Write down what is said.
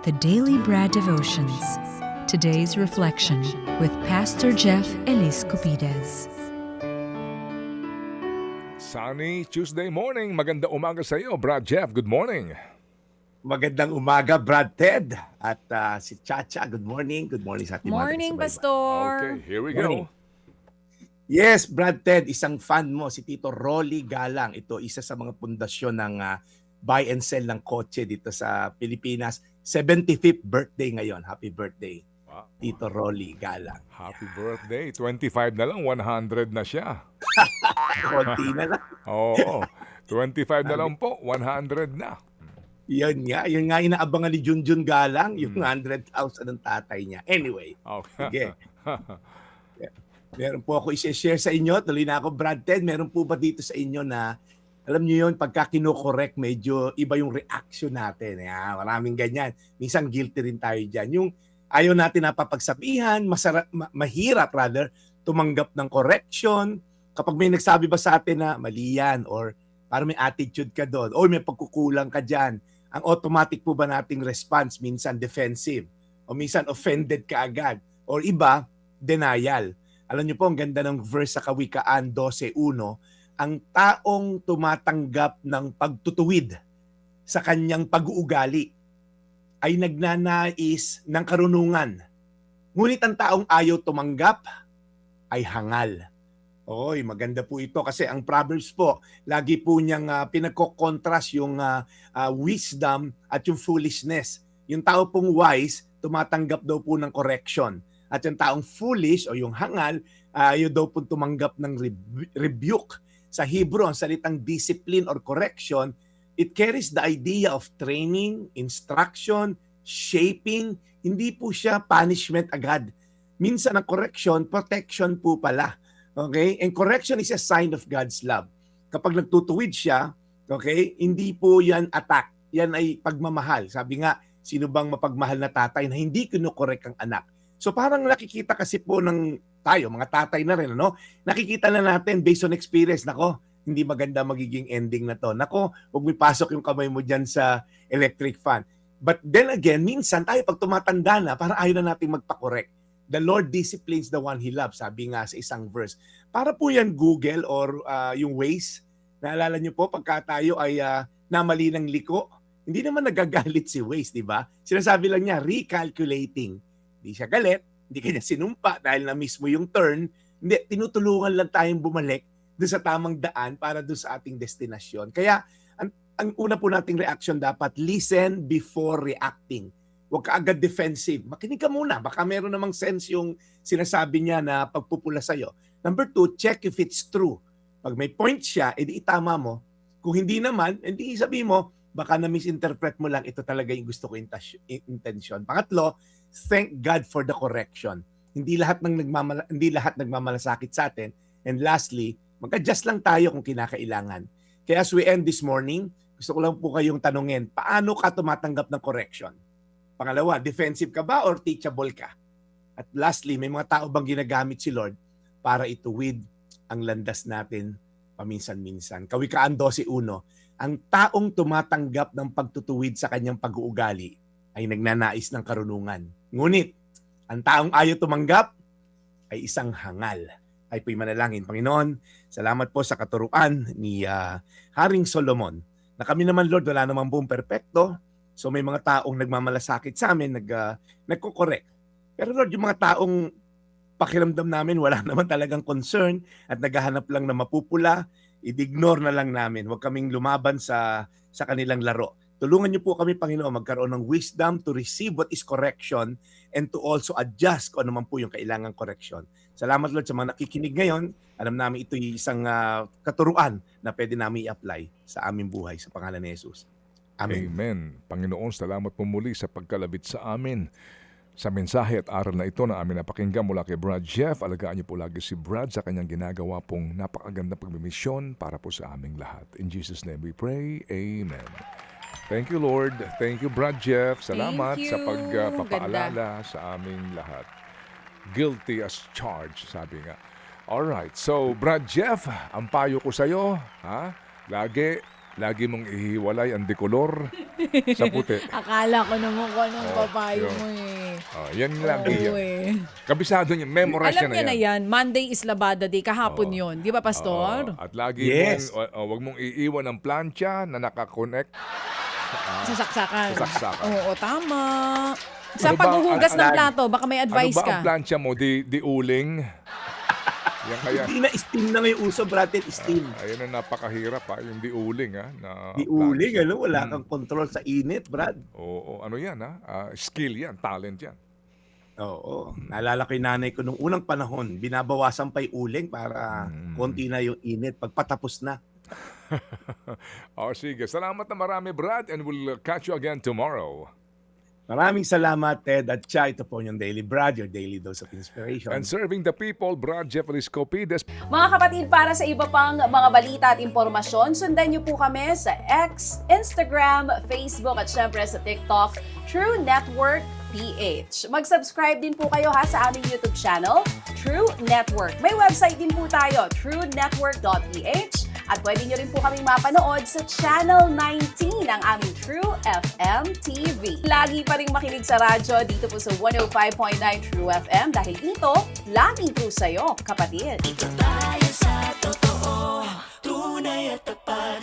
The Daily Bread Devotions. Today's reflection with Pastor Jeff Elis Cupides. Sunny Tuesday morning. Maganda umaga sa iyo, Brad Jeff. Good morning. Magandang umaga, Brad Ted. At si Chacha, good morning. Good morning sa ating mga Morning, taga-subaybay. Pastor. Okay, here we Morning. go. Yes, Brad Ted, isang fan mo, si Tito Rolly Galang. Ito, isa sa mga pundasyon ng buy and sell ng kotse dito sa Pilipinas. 75th birthday ngayon. Happy birthday, Wow. Tito Rolly Galang. Happy birthday. 25 na lang, 100 na siya. Konti na lang. Oo. 25 na lang po, 100 na. Yun nga inaabangan ni Junjun Galang, yung 100,000 ng tatay niya. Anyway, Okay. sige. Meron po ako i-share sa inyo. Tuloy na ako, Brad Ted. Meron po ba dito sa inyo na, alam niyo yun, pagka kino-correct, medyo iba yung reaction natin. Maraming ganyan. Minsan guilty rin tayo dyan. Yung ayaw natin napapagsabihan, mahirap tumanggap ng correction. Kapag may nagsabi ba sa atin na mali yan, or parang may attitude ka doon, o may pagkukulang ka dyan, ang automatic po ba nating response, minsan defensive, o minsan offended ka agad, or iba, denial. Alam niyo po, ang ganda ng verse sa Kawikaan 12:1, ang taong tumatanggap ng pagtutuwid sa kanyang pag-uugali ay nagnanais ng karunungan. Ngunit ang taong ayaw tumanggap ay hangal. Oy, maganda po ito kasi ang Proverbs po, lagi po niyang pinagko-contrast yung wisdom at yung foolishness. Yung tao pong wise, tumatanggap daw po ng correction. At yung taong foolish o yung hangal, ayaw daw po tumanggap ng rebuke. Sa Hebrew, ang salitang discipline or correction, it carries the idea of training, instruction, shaping. Hindi po siya punishment agad. Minsan ang correction, protection po pala. Okay? And correction is a sign of God's love. Kapag nagtutuwid siya, okay, hindi po yan attack. Yan ay pagmamahal. Sabi nga, sino bang mapagmahal na tatay na hindi kinokorek ang anak? So parang nakikita kasi po ng tayo, mga tatay na rin, ano? Nakikita na natin based on experience, nako, hindi maganda magiging ending na to. Nako, huwag may pasok yung kamay mo dyan sa electric fan. But then again, minsan tayo pag tumatanda na, parang ayaw na natin magpakorek. The Lord disciplines the one He loves, sabi nga sa isang verse. Para po yan Google or yung Waze. Naalala niyo po, pagka tayo ay namali ng liko, hindi naman nagagalit si Waze, di ba? Sinasabi lang niya, recalculating. Hindi siya galit, hindi kanya sinumpa dahil na-miss mo yung turn. Hindi, tinutulungan lang tayong bumalik doon sa tamang daan para doon sa ating destinasyon. Kaya, ang una po nating reaction dapat, listen before reacting. Huwag ka agad defensive. Makinig ka muna. Baka meron namang sense yung sinasabi niya na pagpupula sa'yo. Number 2, check if it's true. Pag may point siya, edi itama mo. Kung hindi naman, edi sabi mo, baka na-misinterpret mo lang, ito talaga yung gusto ko intention. Pangatlo, thank God for the correction. Hindi lahat nagmamalasakit sa atin. And lastly, mag-adjust lang tayo kung kinakailangan. Kaya as we end this morning, gusto ko lang po kayong tanungin, paano ka tumatanggap ng correction? Pangalawa, defensive ka ba or teachable ka? At lastly, may mga tao bang ginagamit si Lord para ituwid ang landas natin paminsan-minsan? Kawikaan 12:1, ang taong tumatanggap ng pagtutuwid sa kanyang pag-uugali ay nagnanais ng karunungan. Ngunit, ang taong ayaw tumanggap ay isang hangal. Ay po'y manalangin. Panginoon, salamat po sa katuruan ni Haring Solomon na kami naman, Lord, wala naman pong perpekto. So may mga taong nagmamalasakit sa amin, nagko-correct. Pero Lord, yung mga taong pakiramdam namin wala naman talagang concern at naghahanap lang na mapupula, i-ignore na lang namin. Huwag kaming lumaban sa kanilang laro. Tulungan niyo po kami, Panginoon, magkaroon ng wisdom to receive what is correction and to also adjust kung ano man po yung kailangang correction. Salamat, Lord, sa mga nakikinig ngayon. Alam namin ito yung isang katuruan na pwede namin i-apply sa aming buhay sa pangalan ni Jesus. Amen. Amen. Panginoon, salamat po muli sa pagkalabit sa amin. Sa mensahe at aral na ito na amin napakinggan mula kay Brad Jeff, alagaan niyo po lagi si Brad sa kanyang ginagawa pong napakagandang pagmimisyon para po sa aming lahat. In Jesus' name we pray. Amen. Thank you, Lord. Thank you, Brad Jeff. Salamat Thank sa you. pagpapaalala sa aming lahat. Guilty as charged, sabi nga. Alright, so Brad Jeff, ang payo ko sa'yo, lagi Lagi mong ihiwalay ang dekolor sa puti. Akala ko naman kung anong Oh, papayo yun. mo eh. Yan lang Oo yan. eh. Kabisado niya, memorize Alam niya niya na na yan. yan. Monday is Labada Day. Kahapon Oo. yun. Di ba, Pastor? At lagi Yes. wag mong iiwan ng plancha na nakakonect. Sasaksakan. Sasaksakan. Oo, tama. Sa Ano ba- paghuhugas ng ano- plato, baka may advice Ano ba ka. ang plancha mo? Di uling? Yan kaya. Hindi na steam na ngayon uso, Brad Ted, steam. Ayun ang napakahirap yung di uling na Di uling, plancha. wala kang control sa init, Brad. Oo, ano yan skill yan, talent yan. Oo. Naalala ko yung nanay ko nung unang panahon, binabawasan pa yung uling para konti na yung init. Pagpatapos na. Sige. Salamat na marami, Brad, and we'll catch you again tomorrow. Maraming salamat, Ted. At siya, ito po yung Daily Brad, your daily dose of inspiration. And serving the people, Brad Jeffrey Scopides. Mga kapatid, para sa iba pang mga balita at impormasyon, sundan niyo po kami sa X, Instagram, Facebook at syempre sa TikTok, True Network PH. Mag-subscribe din po kayo sa aming YouTube channel, True Network. May website din po tayo, truenetwork.ph, at pwede niyo rin po kaming mapanood sa Channel 19 ng aming True FM TV. Lagi pa rin makinig sa radyo dito po sa 105.9 True FM dahil ito, laging true sa'yo, kapatid. Dito tayo sa totoo, tunay at tapat.